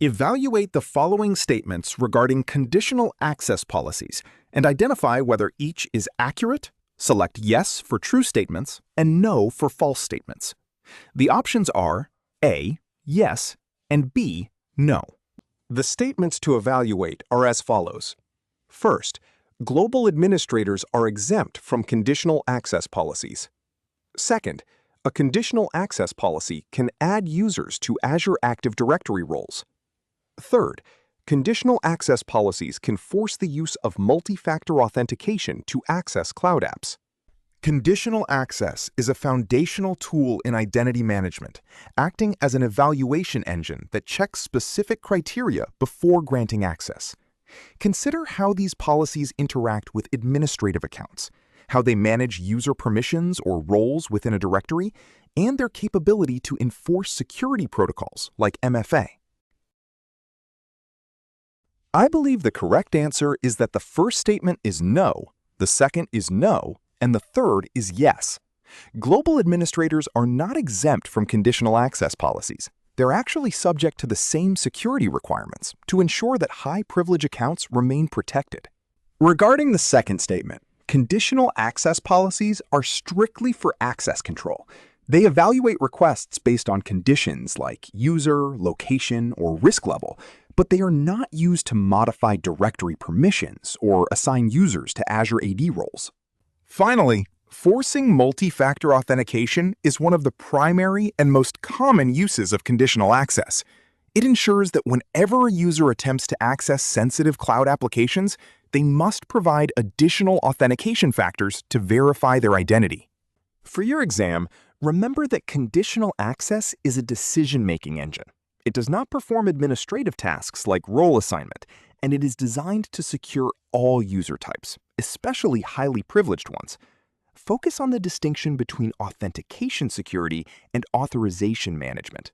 Evaluate the following statements regarding conditional access policies and identify whether each is accurate. Select yes for true statements and no for false statements. The options are A, yes, and B, no. The statements to evaluate are as follows. First, global administrators are exempt from conditional access policies. Second, a conditional access policy can add users to Azure Active Directory roles. Third, conditional access policies can force the use of multi-factor authentication to access cloud apps. Conditional access is a foundational tool in identity management, acting as an evaluation engine that checks specific criteria before granting access. Consider how these policies interact with administrative accounts, how they manage user permissions or roles within a directory, and their capability to enforce security protocols like MFA. I believe the correct answer is that the first statement is no, the second is no, and the third is yes. Global administrators are not exempt from conditional access policies. They're actually subject to the same security requirements to ensure that high-privilege accounts remain protected. Regarding the second statement, conditional access policies are strictly for access control. They evaluate requests based on conditions like user, location, or risk level, but they are not used to modify directory permissions or assign users to Azure AD roles. Finally, forcing multi-factor authentication is one of the primary and most common uses of conditional access. It ensures that whenever a user attempts to access sensitive cloud applications, they must provide additional authentication factors to verify their identity. For your exam, remember that conditional access is a decision-making engine. It does not perform administrative tasks like role assignment, and it is designed to secure all user types, especially highly privileged ones. Focus on the distinction between authentication security and authorization management.